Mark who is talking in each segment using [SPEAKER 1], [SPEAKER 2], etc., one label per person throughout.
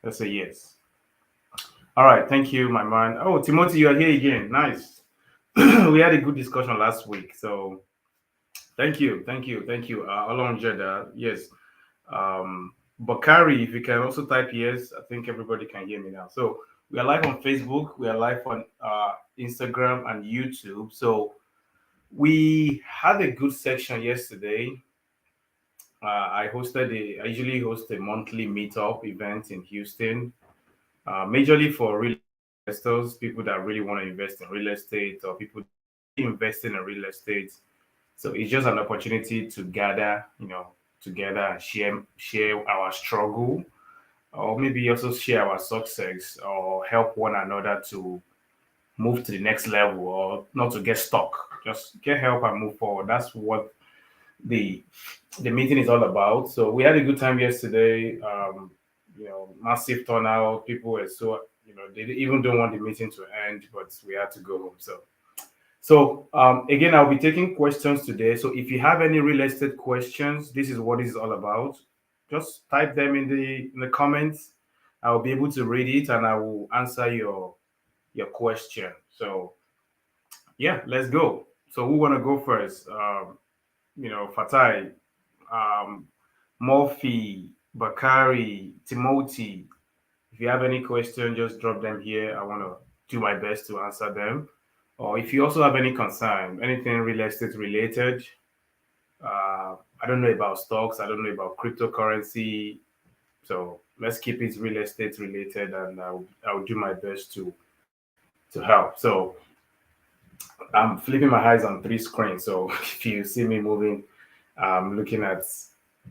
[SPEAKER 1] Let's say yes. All right, thank you, my man. Oh, Timothy, you are here again. Nice. We had a good discussion last week, so thank you. Along Jeddah, yes. Bakari, if you can also type yes, I think everybody can hear me now. So we are live on Facebook, we are live on Instagram and YouTube. So we had a good section yesterday. I usually host a monthly meetup event in Houston, majorly for real investors, people that really want to invest in real estate or people investing in real estate. So it's just an opportunity to gather, together and share our struggle, or maybe also share our success, or help one another to move to the next level, or not to get stuck. Just get help and move forward. That's what the the meeting is all about. So we had a good time yesterday. Massive turnout. People were so they even don't want the meeting to end, but we had to go home. So again, I'll be taking questions today. So if you have any real estate questions, this is what it's all about. Just type them in the comments. I'll be able to read it and I will answer your question. So yeah, let's go. So who wanna go first? Fatai, um, Murphy, Bakari, Timothy. If you have any question, just drop them here. I want to do my best to answer them. Or if you also have any concern, anything real estate related, I don't know about stocks, I don't know about cryptocurrency. So let's keep it real estate related, and I'll do my best to help. So I'm flipping my eyes on three screens. So if you see me moving, I'm looking at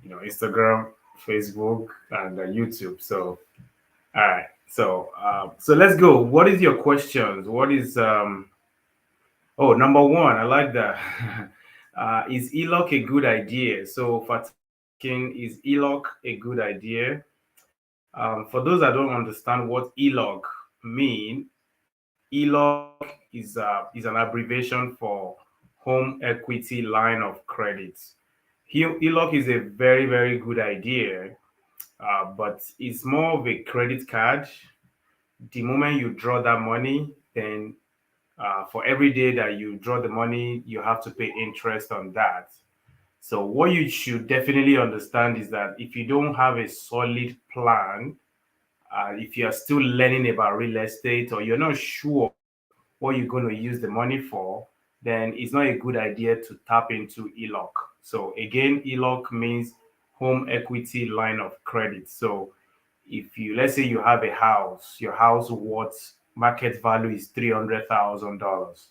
[SPEAKER 1] Instagram, Facebook, and YouTube. So all right. So let's go. What is your questions? What is Oh, number one, I like that. Is HELOC a good idea? So for asking, is HELOC a good idea? For those that don't understand what HELOC mean, HELOC is an abbreviation for Home Equity Line of Credit. HELOC is a very, very good idea, but it's more of a credit card. The moment you draw that money, then for every day that you draw the money, you have to pay interest on that. So, what you should definitely understand is that if you don't have a solid plan, if you are still learning about real estate or you're not sure what you're going to use the money for, then it's not a good idea to tap into HELOC. So, again, HELOC means home equity line of credit. So, if you let's say you have a house, your house worth market value is $300,000,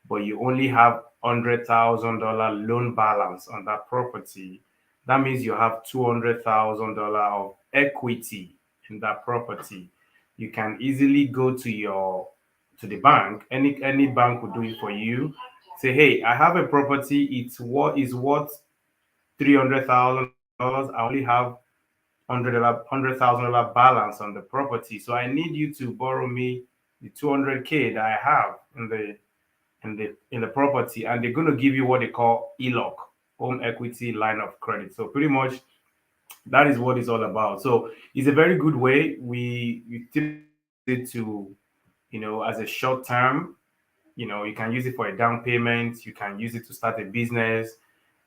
[SPEAKER 1] but you only have $100,000 loan balance on that property, that means you have $200,000 of equity in that property. You can easily go to the bank. Any bank will do it for you. Say, hey, I have a property. Is worth $300,000. I only have $100,000 balance on the property. So I need you to borrow me the 200K that I have in the property, and they're going to give you what they call HELOC, home equity line of credit. So pretty much that is what it's all about. So it's a very good way. We typically use it to as a short term. You can use it for a down payment. You can use it to start a business.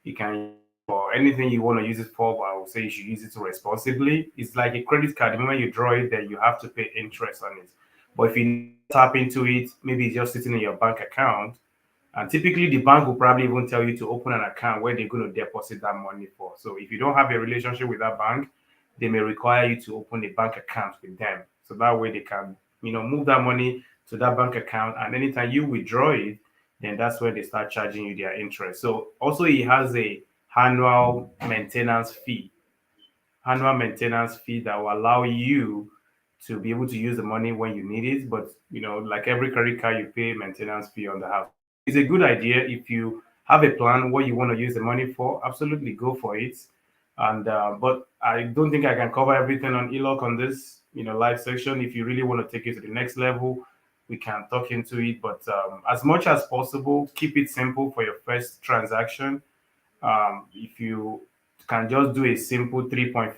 [SPEAKER 1] You can use it for anything you want to use it for, but I would say you should use it responsibly. It's like a credit card. The moment you draw it, then you have to pay interest on it. But if you never tap into it, maybe it's just sitting in your bank account. And typically, the bank will probably even tell you to open an account where they're going to deposit that money for. So if you don't have a relationship with that bank, they may require you to open a bank account with them. So that way they can, move that money to that bank account. And anytime you withdraw it, then that's where they start charging you their interest. So also it has a annual maintenance fee, annual maintenance fee that will allow you to be able to use the money when you need it. But like every credit card, you pay maintenance fee on the house. So it's a good idea if you have a plan what you want to use the money for. Absolutely go for it. And but I don't think I can cover everything on HELOC on this live section. If you really want to take it to the next level, we can talk into it. But as much as possible, keep it simple for your first transaction. If you can just do a simple 3.5%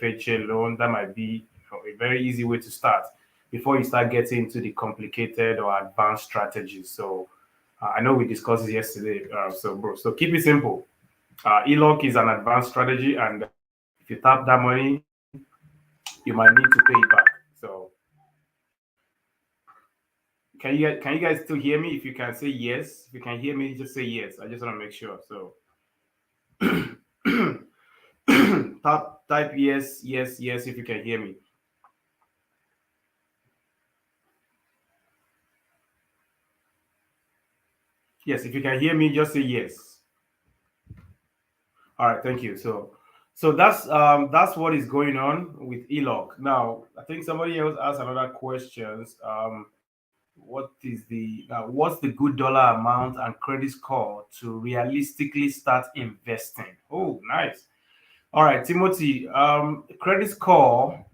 [SPEAKER 1] FHA loan, that might be a very easy way to start before you start getting into the complicated or advanced strategies. So I know we discussed it yesterday. So, bro, so keep it simple. HELOC is an advanced strategy, and if you tap that money, you might need to pay it back. So, can you guys still hear me? If you can say yes, if you can hear me, just say yes. I just want to make sure. So, type yes, yes, yes if you can hear me. Yes, if you can hear me, just say yes. All right, thank you. So that's what is going on with HELOC. Now, I think somebody else asked another questions. What's the good dollar amount and credit score to realistically start investing? Oh, nice. All right, Timothy. Credit score.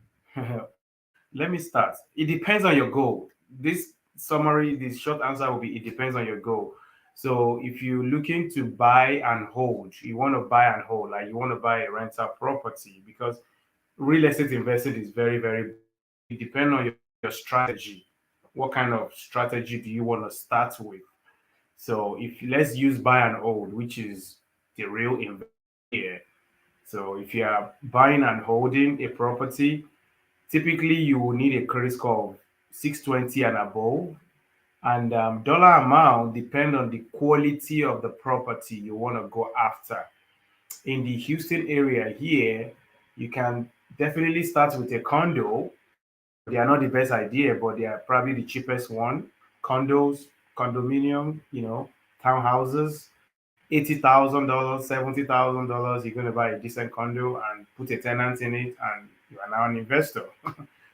[SPEAKER 1] Let me start. It depends on your goal. This summary, this short answer will be it depends on your goal. So if you're looking to buy and hold, you want to buy and hold, like you want to buy a rental property, because real estate investing is very, very broad. It depends on your strategy. What kind of strategy do you want to start with? So if let's use buy and hold, which is the real investment here. So if you are buying and holding a property, typically you will need a credit score of 620 and above. And dollar amount depend on the quality of the property you want to go after. In the Houston area here, you can definitely start with a condo. They are not the best idea, but they are probably the cheapest one. Condos, condominium, townhouses, $80,000, $70,000. You're going to buy a decent condo and put a tenant in it, and you are now an investor,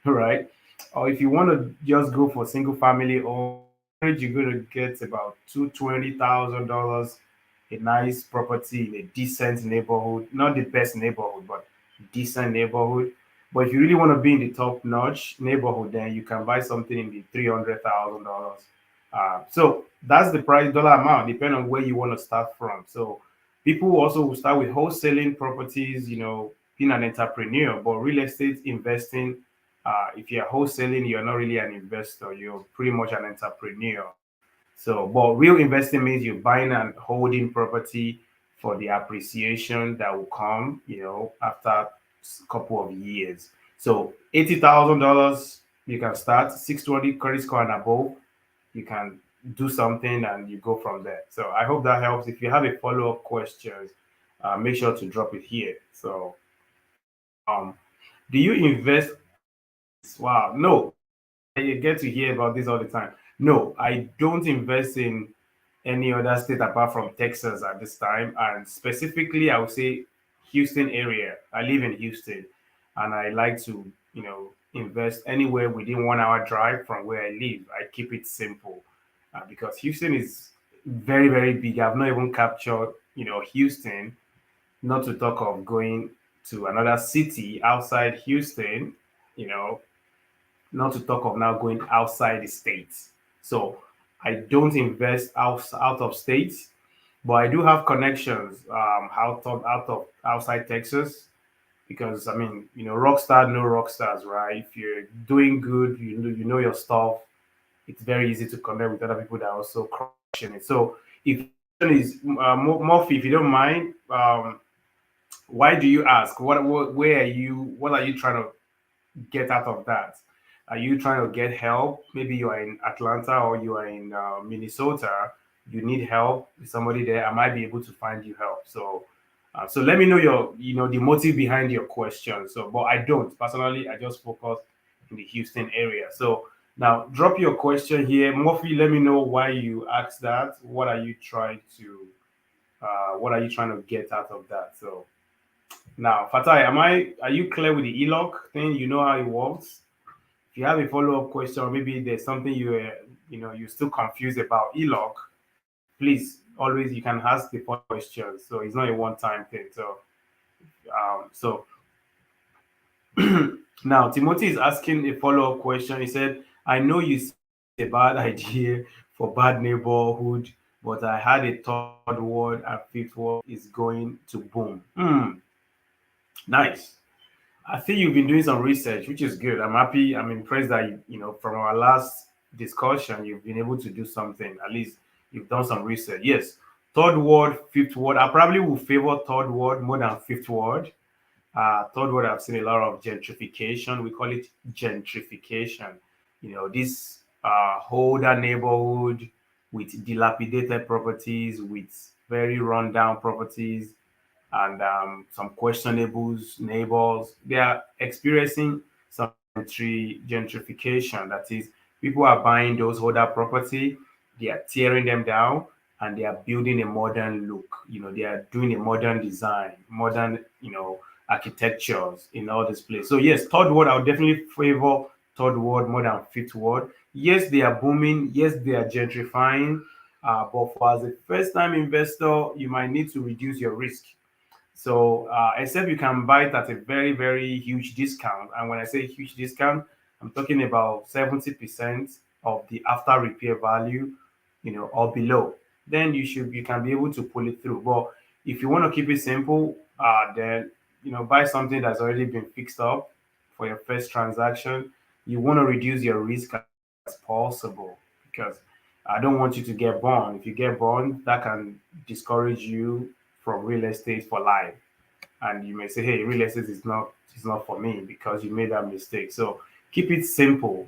[SPEAKER 1] right? Or if you want to just go for single family, or you're going to get about $220,000, a nice property in a decent neighborhood, not the best neighborhood, but decent neighborhood. But if you really want to be in the top notch neighborhood, then you can buy something in the $300,000. So that's the price dollar amount, depending on where you want to start from. So people also will start with wholesaling properties, being an entrepreneur, but real estate investing, if you're wholesaling, you're not really an investor, you're pretty much an entrepreneur. So, but real investing means you're buying and holding property for the appreciation that will come, after a couple of years. So, $80,000, you can start 620 credit score and above. You can do something and you go from there. So, I hope that helps. If you have a follow up questions, make sure to drop it here. So, um, do you invest? Wow, no, I get to hear about this all the time. No, I don't invest in any other state apart from Texas at this time. And specifically, I would say Houston area. I live in Houston, and I like to, invest anywhere within 1 hour drive from where I live. I keep it simple because Houston is very, very big. I've not even captured, Houston, not to talk of going to another city outside Houston, you know, not to talk of now going outside the states. So I don't invest out of states, but I do have connections out of outside Texas, because I mean, rock star no rock stars, right? If you're doing good, you know your stuff. It's very easy to connect with other people that are also crushing it. So if is Murphy, if you don't mind, why do you ask? Where are you? What are you trying to get out of that? Are you trying to get help? Maybe you are in Atlanta or you are in Minnesota. You need help with somebody there. I might be able to find you help. So let me know the motive behind your question. So, but I don't personally. I just focus in the Houston area. So now drop your question here, Murphy. Let me know why you asked that. What are you trying to get out of that? So now, Fatai, are you clear with the ELOC thing? You know how it works? If you have a follow-up question, or maybe there's something you're still confused about ELOC, please always you can ask the follow questions. So it's not a one-time thing. So now Timothy is asking a follow-up question. He said, I know you said it's a bad idea for bad neighborhood, but I had a third word and fifth word is going to boom. Nice. I think you've been doing some research, which is good. I'm happy. I'm impressed that from our last discussion, you've been able to do something. At least you've done some research. Yes, third word, fifth word. I probably will favor third word more than fifth word. Third word, I've seen a lot of gentrification. We call it gentrification. This older neighborhood with dilapidated properties, with very rundown properties, and some questionable neighbors. They are experiencing some gentrification. That is, people are buying those older property, they are tearing them down, and they are building a modern look. They are doing a modern design, modern, architectures in all this place. So yes, third word, I would definitely favor third word more than fifth word. Yes, they are booming. Yes, they are gentrifying. But for as a first-time investor, you might need to reduce your risk. So, except you can buy it at a very, very huge discount. And when I say huge discount, I'm talking about 70% of the after repair value, or below. Then you can be able to pull it through. But if you want to keep it simple, then buy something that's already been fixed up for your first transaction. You want to reduce your risk as possible, because I don't want you to get burned. If you get burned, that can discourage you from real estate for life. And you may say, hey, real estate is not for me because you made that mistake. So keep it simple,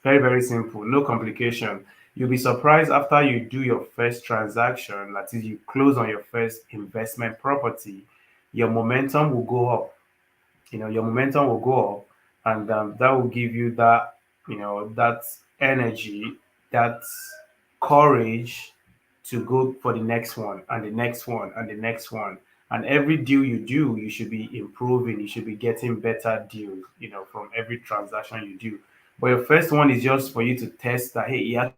[SPEAKER 1] very, very simple, no complication. You'll be surprised after you do your first transaction, that is, you close on your first investment property, your momentum will go up. Your momentum will go up, and that will give you that energy, that courage to go for the next one and the next one and the next one. And every deal you do, you should be improving, you should be getting better deals, from every transaction you do. But your first one is just for you to test that, hey, yeah,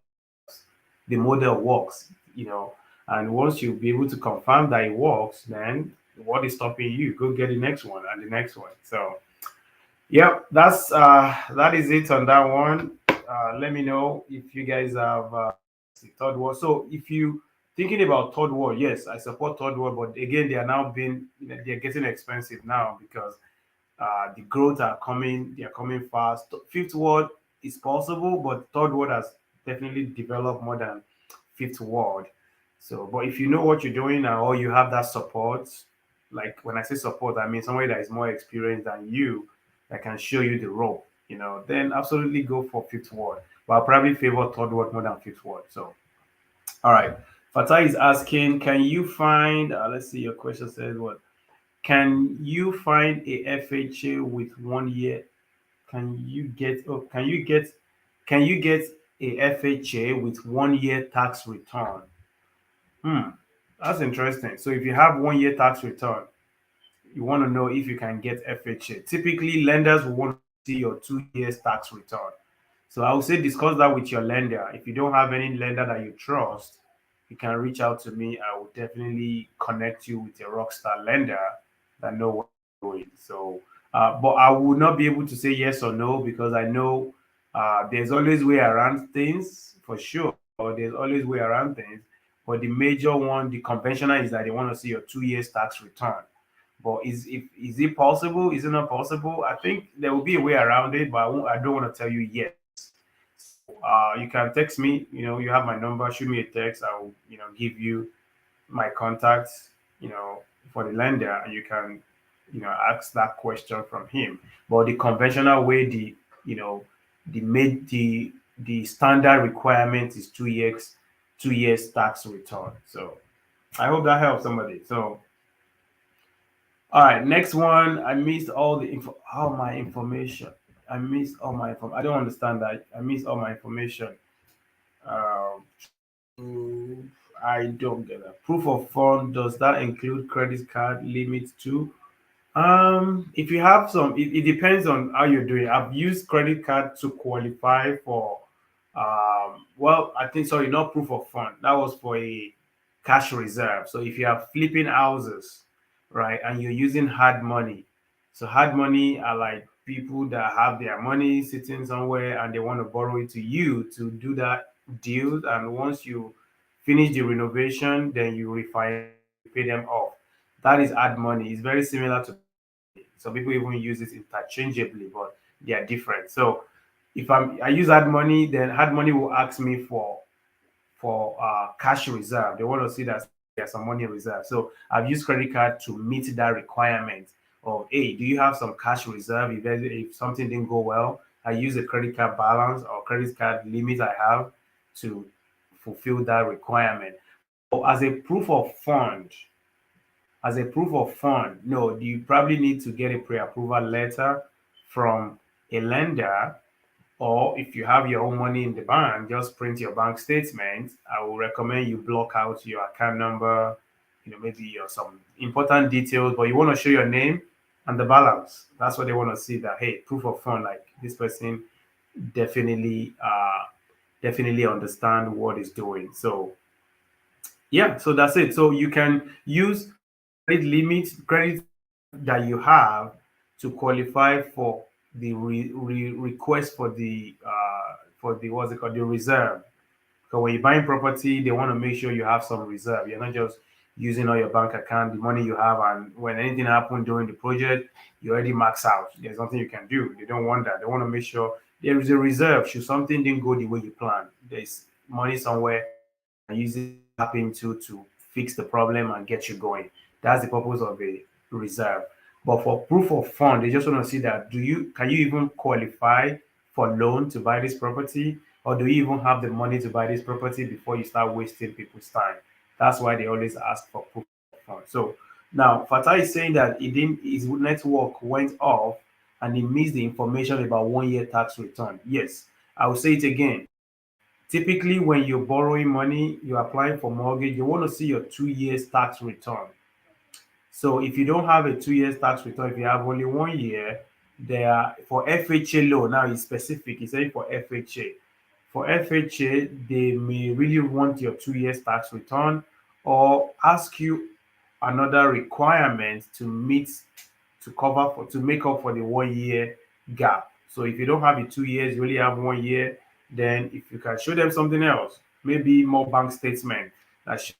[SPEAKER 1] the model works, and once you be able to confirm that it works, then what is stopping you? Go get the next one and the next one. So yep, that is it on that one. Let me know if you guys have the third world. So if you thinking about third world, yes, I support third world, but again, they are now being they're getting expensive now because the growth are coming, they are coming fast. Fifth world is possible, but third world has definitely developed more than fifth world. So, but if you know what you're doing now, or you have that support, like when I say support, I mean somebody that is more experienced than you, that can show you the rope, then absolutely go for fifth word. But I'll probably favor third word more than fifth word. So, all right. Fatah is asking, can you find, let's see, your question says what? Can you find a FHA with 1 year? Can you get a FHA with 1 year tax return? Hmm, that's interesting. So if you have 1 year tax return, you want to know if you can get FHA. Typically, lenders will want to see your 2 years tax return. So I would say discuss that with your lender. If you don't have any lender that you trust, you can reach out to me. I will definitely connect you with a rockstar lender that know what they're doing. So, but I will not be able to say yes or no because I know there's always way around things for sure. There's always way around things. But the major one, the conventional, is that they want to see your 2 years tax return. But is it possible? Is it not possible? I think there will be a way around it, but I don't want to tell you yes. So you can text me. You have my number. Shoot me a text. I will give you my contacts. For the lender, and you can ask that question from him. But the conventional way, the standard requirement is 2 years, 2 years tax return. So I hope that helps somebody. So all right, next one. I missed all my information. I missed all my info. I don't understand that. I missed all my information. Um, proof- I don't get that. Proof of fund, does that include credit card limits too? If you have some, it depends on how you're doing. I've used credit card to qualify for, well, I think sorry, not proof of fund. That was for a cash reserve. So if you are flipping houses, right, and you're using hard money, so hard money are like people that have their money sitting somewhere and they want to borrow it to you to do that deal. And once you finish the renovation, then you refinance, you pay them off. That is hard money. It's very similar to Some people even use it interchangeably, but they are different. So if I use hard money, then hard money will ask me for cash reserve. They want to see that there's some money in reserve. So I've used credit card to meet that requirement of, hey, do you have some cash reserve if something didn't go well? I use a credit card balance or credit card limit I have to fulfill that requirement. But as a proof of fund, no, you probably need to get a pre-approval letter from a lender, or if you have your own money in the bank, just print your bank statement. I will recommend you block out your account number, maybe your some important details, but you want to show your name and the balance. That's what they want to see, that, hey, proof of fund, like this person definitely definitely understand what is doing. So yeah, so that's it. So you can use credit that you have to qualify for the request for the what's it called, the reserve. So when you're buying property, they want to make sure you have some reserve. You're not just using all your bank account, the money you have, and when anything happens during the project, you already max out. There's nothing you can do. They don't want that. They want to make sure there is a reserve. Should something didn't go the way you planned, there's money somewhere and use it to tap into to fix the problem and get you going. That's the purpose of a reserve. But for proof of fund, they just want to see that, can you even qualify for loan to buy this property, or do you even have the money to buy this property before you start wasting people's time? That's why they always ask for proof of fund. So now Fatah is saying that his network went off and he missed the information about 1 year tax return. Yes, I will say it again. Typically, when you're borrowing money, you're applying for mortgage, you want to see your 2 years tax return. So if you don't have a 2 years tax return, if you have only 1 year, there for FHA loan, now it's specific, it's saying for FHA. For FHA, they may really want your 2 years tax return or ask you another requirement to make up for the 1 year gap. So if you don't have the 2 years, you only have 1 year, then if you can show them something else, maybe more bank statement that should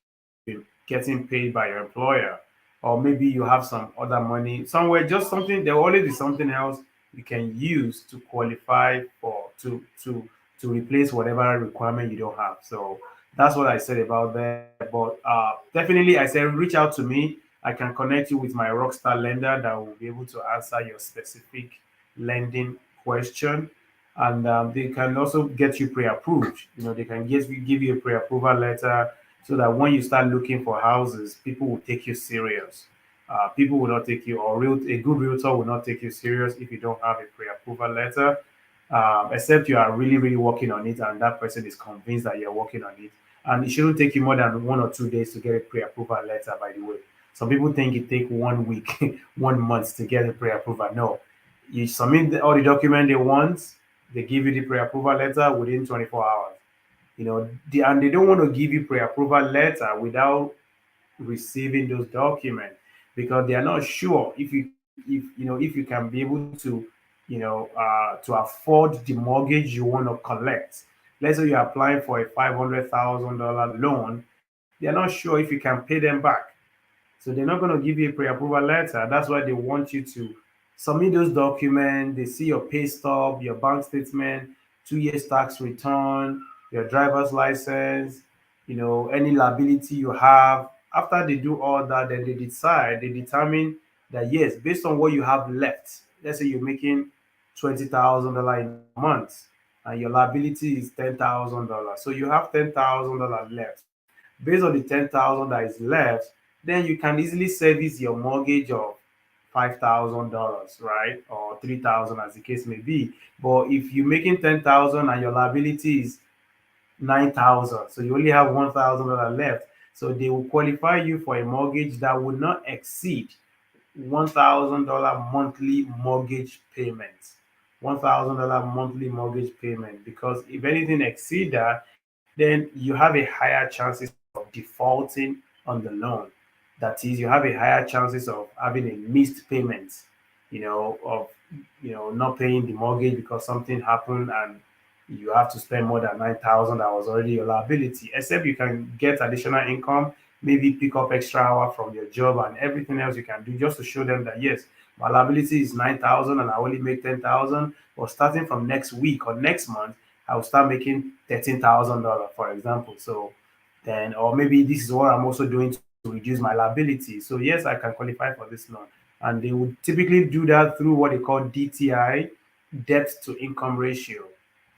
[SPEAKER 1] be getting paid by your employer, or maybe you have some other money somewhere, just something, there will always be something else you can use to qualify for to replace whatever requirement you don't have. So that's what I said about that. But definitely, I said reach out to me. I can connect you with my rockstar lender that will be able to answer your specific lending question, and they can also get you pre-approved. They can give you a pre-approval letter so that when you start looking for houses, people will take you serious. People will not take you, or a good realtor will not take you serious if you don't have a pre-approval letter, except you are really, really working on it and that person is convinced that you're working on it. And it shouldn't take you more than 1 or 2 days to get a pre-approval letter, by the way. Some people think it take 1 week, 1 month to get a pre-approval. No, you submit all the document they want, they give you the pre-approval letter within 24 hours. And they don't want to give you pre-approval letter without receiving those documents, because they are not sure if you can be able to afford the mortgage you want to collect. Let's say you're applying for a $500,000 loan, they're not sure if you can pay them back. So they're not going to give you a pre-approval letter. That's why they want you to submit those documents. They see your pay stub, your bank statement, 2 years tax return, your driver's license, any liability you have. After they do all that, then they determine that, yes, based on what you have left, let's say you're making $20,000 in a month and your liability is $10,000. So you have $10,000 left. Based on the 10,000 that is left, then you can easily service your mortgage of $5,000, right? Or 3,000 as the case may be. But if you're making 10,000 and your liability is 9,000, so you only have $1,000 left. So they will qualify you for a mortgage that will not exceed $1,000 monthly mortgage payment. $1,000 monthly mortgage payment, because if anything exceed that, then you have a higher chances of defaulting on the loan. That is, you have a higher chances of having a missed payment, of not paying the mortgage because something happened and you have to spend more than 9,000 that was already your liability. Except you can get additional income, maybe pick up extra hour from your job and everything else you can do just to show them that, yes, My liability is 9,000 and I only make 10,000. But starting from next week or next month, I will start making $13,000, for example. So then, or maybe this is what I'm also doing to reduce my liability. So yes, I can qualify for this loan. And they would typically do that through what they call DTI, debt to income ratio,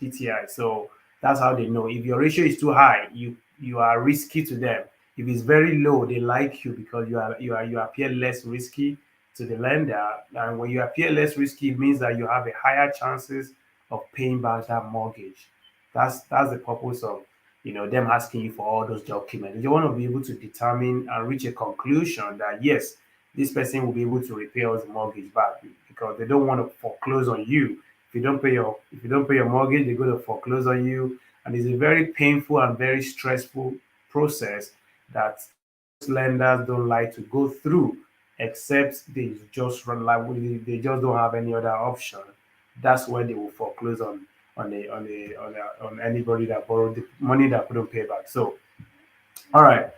[SPEAKER 1] DTI. So that's how they know if your ratio is too high, you are risky to them. If it's very low, they like you because you appear less risky to the lender. And when you appear less risky, it means that you have a higher chances of paying back that mortgage. That's the purpose of them asking you for all those documents. They want to be able to determine and reach a conclusion that yes, this person will be able to repay us the mortgage back because they don't want to foreclose on you. If you don't pay your mortgage, they're going to foreclose on you, and it's a very painful and very stressful process that most lenders don't like to go through, except they just don't have any other option. That's where they will foreclose on anybody that borrowed the money that couldn't pay back. So, all right.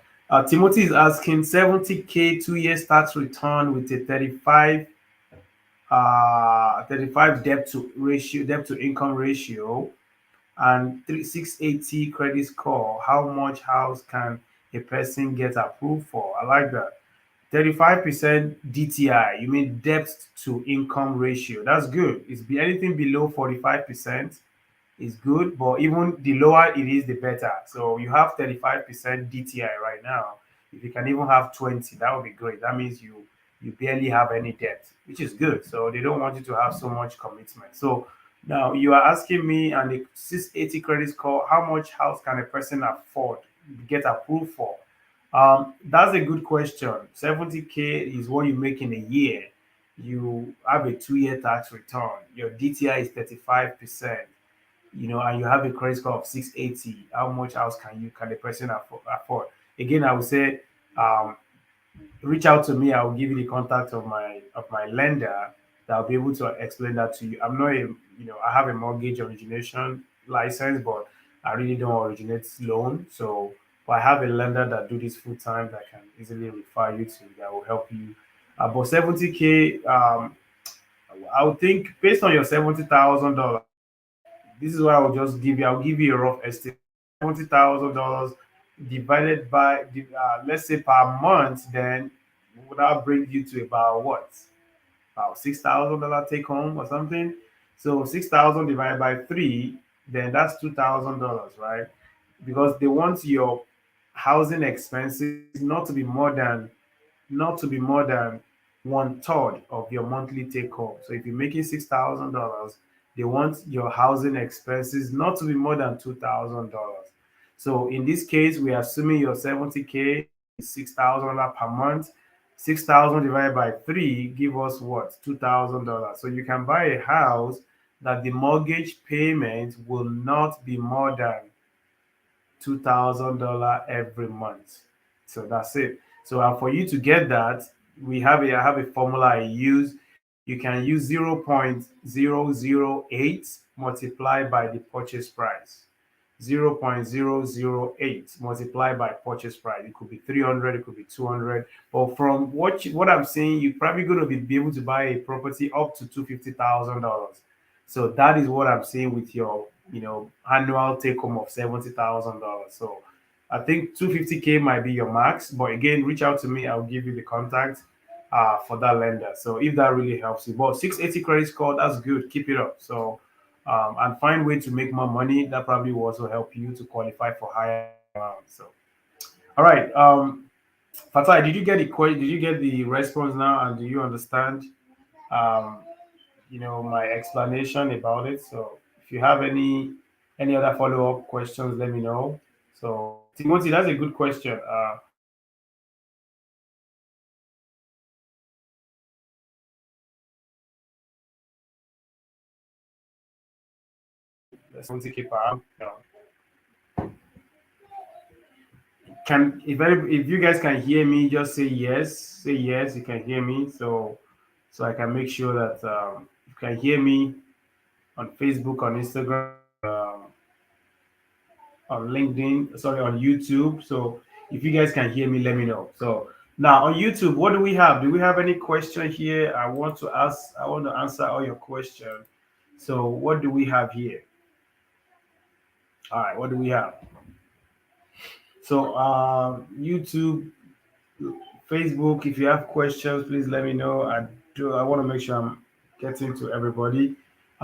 [SPEAKER 1] Timothy is asking 70K 2 years tax return with a 35 debt to income ratio and 680 credit score. How much house can a person get approved for? I like that. 35% DTI, you mean debt to income ratio. That's good. It's be anything below 45% is good, but even the lower it is, the better. So you have 35% DTI right now. If you can even have 20, that would be great. That means you barely have any debt, which is good. So they don't want you to have so much commitment. So now you are asking me, and the 680 credit score, how much house can a person afford get approved for? That's a good question. 70K is what you make in a year. You have a 2 year tax return. Your DTI is 35%, and you have a credit score of 680. How much house can the person afford? Again, I would say, um, reach out to me. I will give you the contact of my lender that will be able to explain that to you. I'm not I have a mortgage origination license, but I really don't originate loan. So, but I have a lender that do this full time that can easily refer you to that will help you. But 70K, I would think based on your $70,000. This is what I will just give you. I'll give you a rough estimate. $70,000 divided by, let's say per month, then would that bring you to about what? About $6,000 take home or something. So 6,000 divided by three, then that's $2,000, right? Because they want your housing expenses not to be more than 1/3 of your monthly take home. So if you're making $6,000, they want your housing expenses not to be more than $2,000. So in this case, we're assuming your 70K is $6,000 per month. 6,000 divided by three give us what? $2,000. So you can buy a house that the mortgage payment will not be more than $2,000 every month. So that's it. So for you to get that, I have a formula I use. You can use 0.008 multiplied by the purchase price. 0.008 multiplied by purchase price. It could be 300, it could be 200. But from what I'm saying, you're probably going to be able to buy a property up to $250,000. So that is what I'm saying with your annual take home of $70,000. So I think 250K might be your max, but again, reach out to me. I'll give you the contact for that lender. So if that really helps you, but 680 credit score, that's good. Keep it up. So and find way to make more money. That probably will also help you to qualify for higher amounts. So all right, Fatai, did you get the question? Did you get the response now, and do you understand? Um, my explanation about it. So if you have any other follow-up questions, let me know. So Timothy, that's a good question. Timothy keep can if you guys can hear me, just say yes. Say yes, you can hear me. So I can make sure that you can hear me on Facebook, on Instagram, on LinkedIn, sorry, on YouTube. So if you guys can hear me, let me know. So Now on YouTube, what do we have? Do we have any question here? I want to ask. I want to answer all your questions. So what do we have here? All right, what do we have? So YouTube, Facebook. If you have questions, please let me know. I want to make sure I'm getting to everybody.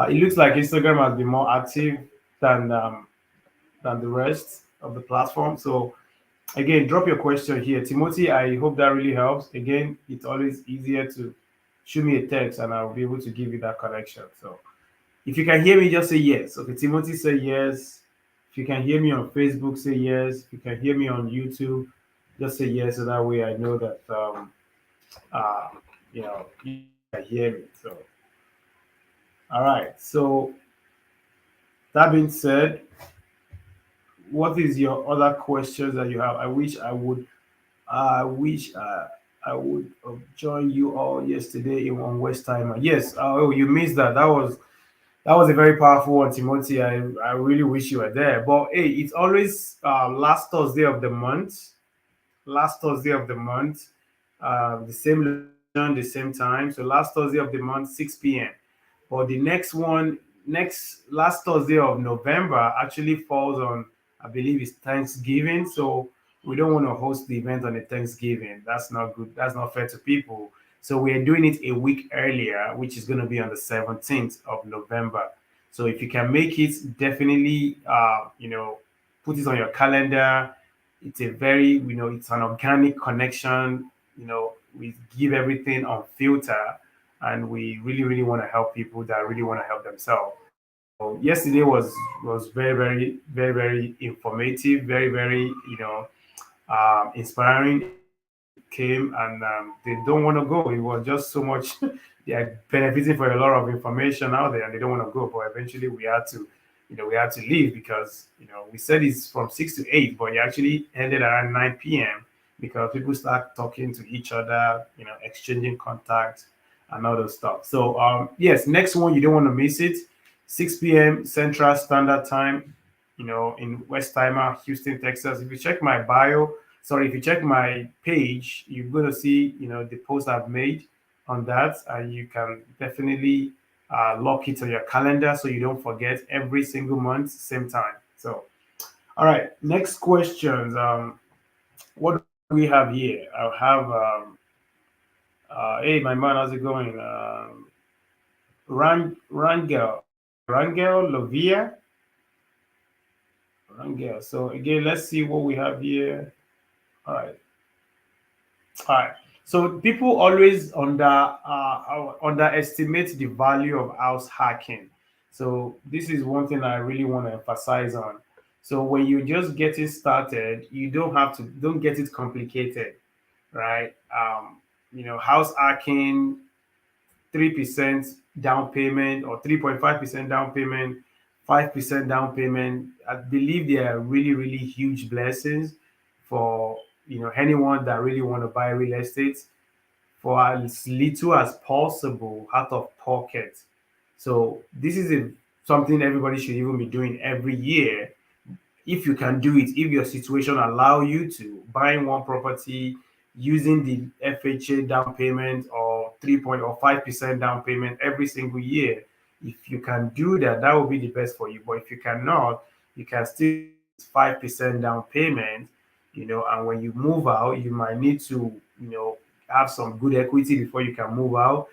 [SPEAKER 1] It looks like Instagram has been more active than than the rest of the platform. So again, drop your question here. Timothy, I hope that really helps. Again, it's always easier to shoot me a text and I'll be able to give you that connection. So if you can hear me, just say yes. Okay, Timothy, say yes. If you can hear me on Facebook, say yes. If you can hear me on YouTube, just say yes. So that way I know that, uh, you can hear me. So, all right. So that being said, what is your other questions that you have? I wish I would have joined you all yesterday on West Timer. Yes. Oh, you missed that. That was a very powerful one, Timothy. I really wish you were there. But hey, it's always last Thursday of the month. Last Thursday of the month. The same location, the same time. So last Thursday of the month, 6 p.m. But the next one, next last Thursday of November, actually falls on, I believe, it's Thanksgiving. So we don't want to host the event on a Thanksgiving. That's not good. That's not fair to people. So we're doing it a week earlier, which is going to be on the 17th of November. So if you can make it, definitely, put it on your calendar. It's a very, it's an organic connection. We give everything on filter, and we really, really want to help people that really want to help themselves. So yesterday was very, very, very, very informative, very, very, inspiring. Everybody came and they don't want to go. It was just so much. They are benefiting for a lot of information out there, and they don't want to go. But eventually, we had to leave because we said it's from 6 to 8, but it actually ended around 9 p.m. because people start talking to each other, exchanging contacts and all those stuff. So yes, next one you don't want to miss it. 6 p.m. Central Standard Time, in West Timer, Houston, Texas. If you check my bio, sorry, if you check my page, you're going to see, the post I've made on that, and you can definitely lock it on your calendar so you don't forget every single month, same time. So, all right, next questions. What do we have here? I'll have, hey, my man, how's it going? Rangel Lovia. Rangel. So again, let's see what we have here. All right. All right. So people always underestimate the value of house hacking. So this is one thing I really want to emphasize on. So when you're just getting started, you don't get it complicated, right? House hacking, 3% down payment or 3.5% down payment, 5% down payment. I believe they are really, really huge blessings for anyone that really want to buy real estate for as little as possible out of pocket. So this is something everybody should even be doing every year if you can do it, if your situation allow you to buying one property using the FHA down payment or 3.5% down payment every single year. If you can do that, that will be the best for you. But if you cannot, you can still 5% down payment, and when you move out, you might need to, have some good equity before you can move out.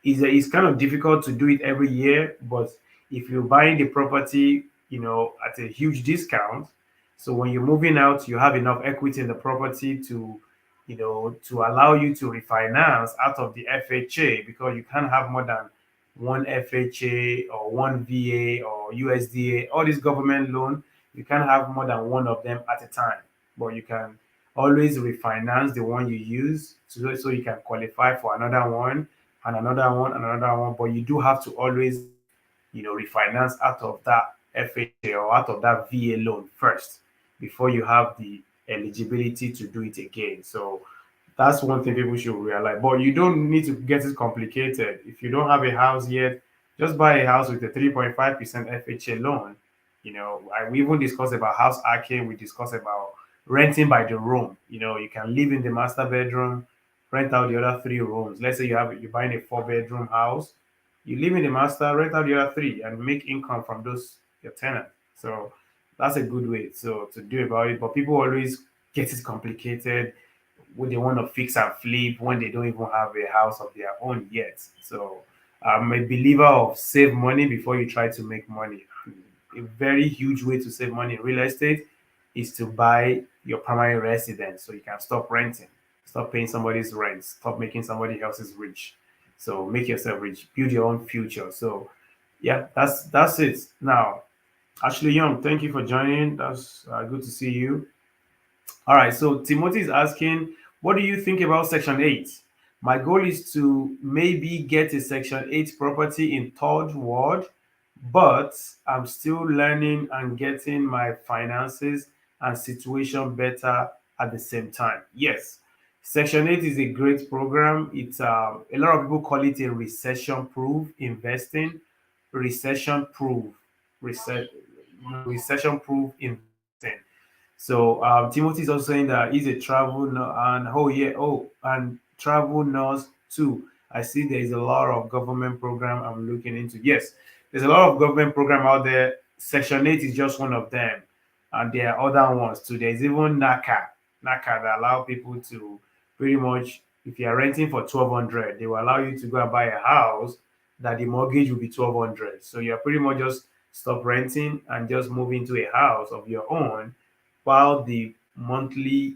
[SPEAKER 1] It's kind of difficult to do it every year, but if you're buying the property, at a huge discount, so when you're moving out, you have enough equity in the property to allow you to refinance out of the FHA because you can't have more than one FHA or one VA or USDA, all these government loan, you can't have more than one of them at a time. But you can always refinance the one you use so you can qualify for another one and another one and another one. But you do have to always, refinance out of that FHA or out of that VA loan first before you have the eligibility to do it again. So that's one thing people should realize. But you don't need to get it complicated. If you don't have a house yet, just buy a house with a 3.5% FHA loan. We even discussed about house hacking. We discussed about renting by the room. You can live in the master bedroom, rent out the other three rooms. Let's say you're buying a four-bedroom house, you live in the master, rent out the other three, and make income from those your tenant. So that's a good way to do about it. But people always get it complicated when they want to fix and flip when they don't even have a house of their own yet. So I'm a believer of save money before you try to make money. A very huge way to save money in real estate is to buy your primary residence so you can stop renting, stop paying somebody's rent, stop making somebody else's rich. So make yourself rich, build your own future. So yeah, that's it. Now, Ashley Young, thank you for joining. That's good to see you. All right, so Timothy is asking, what do you think about Section 8? My goal is to maybe get a Section 8 property in Third Ward, but I'm still learning and getting my finances and situation better at the same time. Yes, Section 8 is a great program. It's a lot of people call it a recession-proof investing, recession-proof, recession-proof investing. So Timothy is also saying that he's a and oh yeah, and travel nurse too. I see there is a lot of government program I'm looking into. Yes, there's a lot of government program out there. Section 8 is just one of them, and there are other ones too. There's even NACA that allow people to pretty much, if you're renting for 1,200, they will allow you to go and buy a house that the mortgage will be 1,200. So you're pretty much just stop renting and just move into a house of your own, while the monthly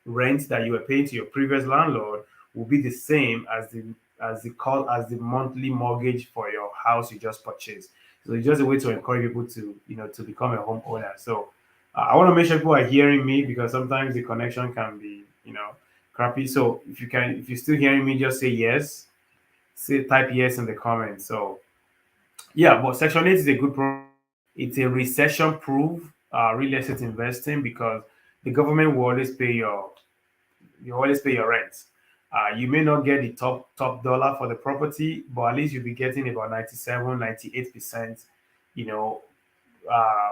[SPEAKER 1] rent that you were paying to your previous landlord will be the same as the monthly mortgage for your house you just purchased. So it's just a way to encourage people to to become a homeowner. So I want to make sure people are hearing me, because sometimes the connection can be crappy. So if you're still hearing me, just say yes. Say type yes in the comments. So yeah, but Section 8 is a good program. It's a recession proof real estate investing, because the government will always pay your rent. You may not get the top dollar for the property, but at least you'll be getting about 97, 98%. You know,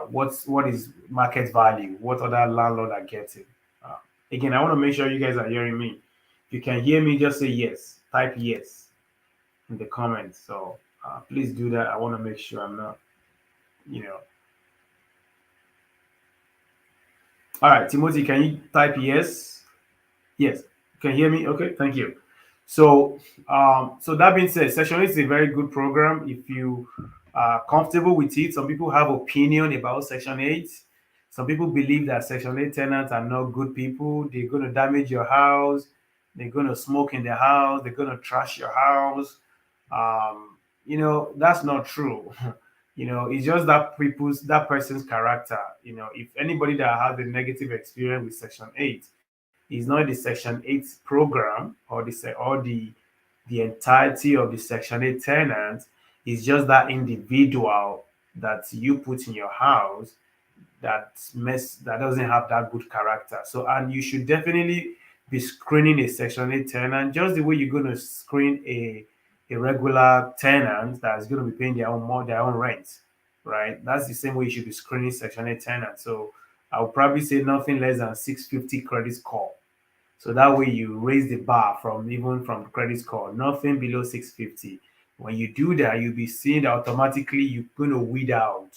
[SPEAKER 1] what is market value, what other landlord are getting. Uh, Again, I want to make sure you guys are hearing me. If you can hear me, just say yes. Type yes in the comments. So please do that. I want to make sure I'm not, you know. All right, Timothy, can you type yes? Yes. Can you hear me? Okay, thank you. So, so that being said, Section 8 is a very good program if you are comfortable with it. Some people have opinion about Section 8. Some people believe that Section 8 tenants are not good people. They're going to damage your house. They're going to smoke in the house. They're going to trash your house. That's not true. It's just that person's character. If anybody that has a negative experience with Section 8, is not the Section 8 program or the entirety of the Section 8 tenant. Is just that individual that you put in your house that doesn't have that good character. So, and you should definitely be screening a Section 8 tenant just the way you're going to screen a regular tenant that's going to be paying their own rent, right? That's the same way you should be screening Section 8 tenants. So I would probably say nothing less than 650 credit score. So that way you raise the bar from credit score, nothing below 650. When you do that, you'll be seeing that automatically you're gonna weed out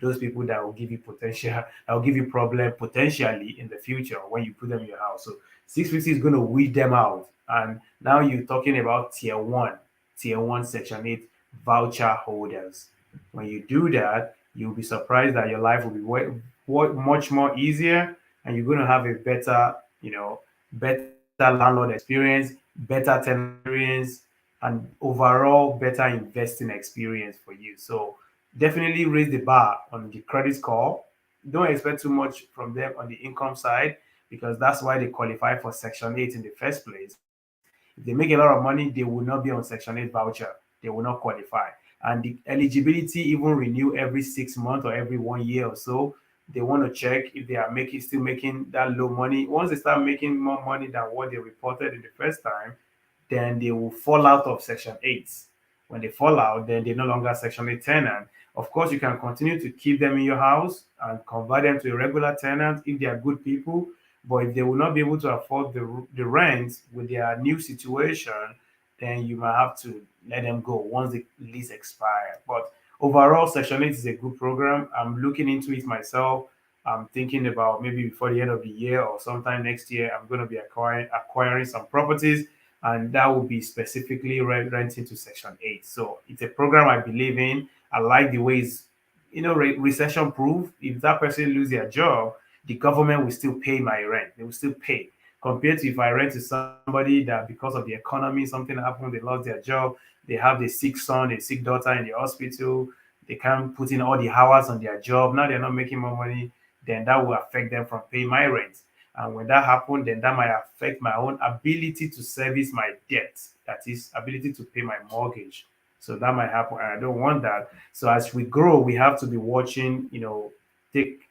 [SPEAKER 1] those people that will give you that will give you problem potentially in the future when you put them in your house. So 650 is gonna weed them out. And now you're talking about tier one section 8 voucher holders. When you do that, you'll be surprised that your life will be much more easier, and you're going to have a better landlord experience, better tenant experience, and overall better investing experience for you. So definitely raise the bar on the credit score. Don't expect too much from them on the income side, because that's why they qualify for Section 8 in the first place. If they make a lot of money, they will not be on Section 8 voucher. They will not qualify. And the eligibility even renew every 6 months or every 1 year or so. They want to check if they are still making that low money. Once they start making more money than what they reported in the first time, then they will fall out of Section 8. When they fall out, then they're no longer Section 8 tenant. Of course, you can continue to keep them in your house and convert them to a regular tenant if they are good people. But if they will not be able to afford the rent with their new situation, then you might have to let them go once the lease expires. But overall, Section 8 is a good program. I'm looking into it myself. I'm thinking about maybe before the end of the year or sometime next year, I'm going to be acquiring some properties, and that will be specifically renting to Section 8. So it's a program I believe in. I like the way it's, recession proof. If that person lose their job, the government will still pay my rent. They will still pay. Compared to if I rent to somebody that because of the economy, something happened, they lost their job, they have a sick son, a sick daughter in the hospital, they can't put in all the hours on their job. Now they're not making more money, then that will affect them from paying my rent. And when that happens, then that might affect my own ability to service my debt. That is, ability to pay my mortgage. So that might happen, and I don't want that. So as we grow, we have to be watching, take,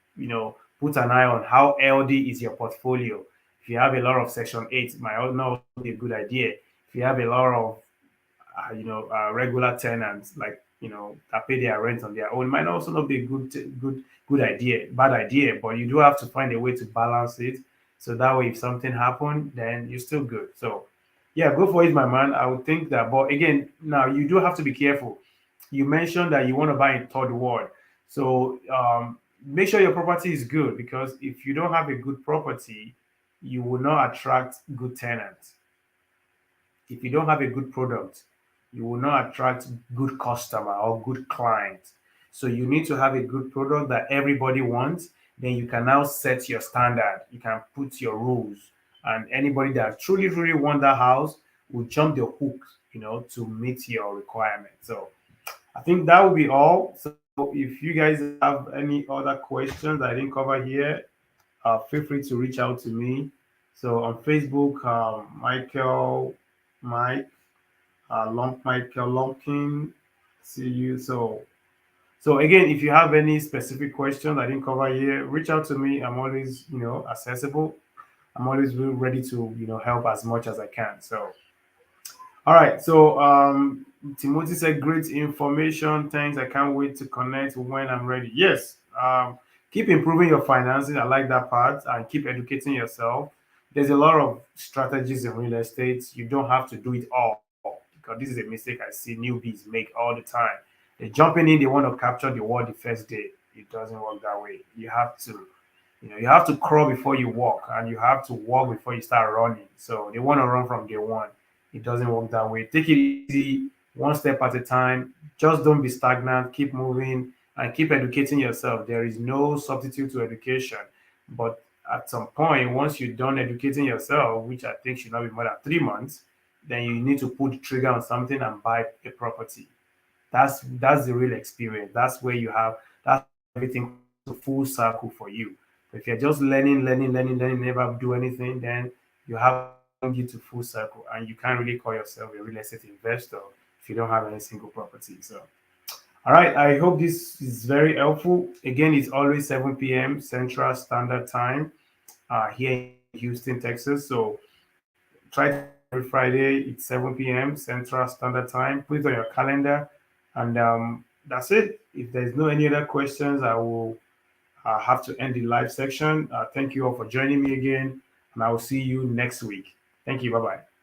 [SPEAKER 1] put an eye on how healthy is your portfolio. If you have a lot of Section 8, it might not also be a good idea. If you have a lot of regular tenants, like, that pay their rent on their own, might also not be a good idea, bad idea. But you do have to find a way to balance it, so that way if something happened, then you're still good. So yeah, go for it, my man. I would think that. But again, now you do have to be careful. You mentioned that you want to buy in third world, so make sure your property is good, because if you don't have a good property, you will not attract good tenants. If you don't have a good product, you will not attract good customer or good clients. So you need to have a good product that everybody wants. Then you can now set your standard. You can put your rules, and anybody that truly, truly want that house will jump the hook, to meet your requirements. So I think that will be all. So if you guys have any other questions I didn't cover here, feel free to reach out to me. So on Facebook, Mike, Michael Lumpkin. See you. So again, if you have any specific questions I didn't cover here, reach out to me. I'm always, accessible. I'm always ready to, help as much as I can. So all right. So Timothy said, great information. Thanks. I can't wait to connect when I'm ready. Yes. Keep improving your finances. I like that part. And keep educating yourself. There's a lot of strategies in real estate. You don't have to do it all, because this is a mistake I see newbies make all the time. They're jumping in, they want to capture the world the first day. It doesn't work that way. You have to crawl before you walk, and you have to walk before you start running. So they want to run from day one. It doesn't work that way. Take it easy, one step at a time. Just don't be stagnant. Keep moving and keep educating yourself. There is no substitute to education. But at some point, once you're done educating yourself, which I think should not be more than 3 months, then you need to pull the trigger on something and buy a property. That's the real experience. That's where you have that's everything to full circle for you. If you're just learning, never do anything, then you have you to full circle, and you can't really call yourself a real estate investor if you don't have any single property. So all right, I hope this is very helpful. Again, it's always 7 p.m. Central Standard Time here in Houston, Texas. So try to every Friday. It's 7 p.m. Central Standard Time. Put it on your calendar, and that's it. If there's no any other questions, I will have to end the live section. Thank you all for joining me again, and I will see you next week. Thank you. Bye bye.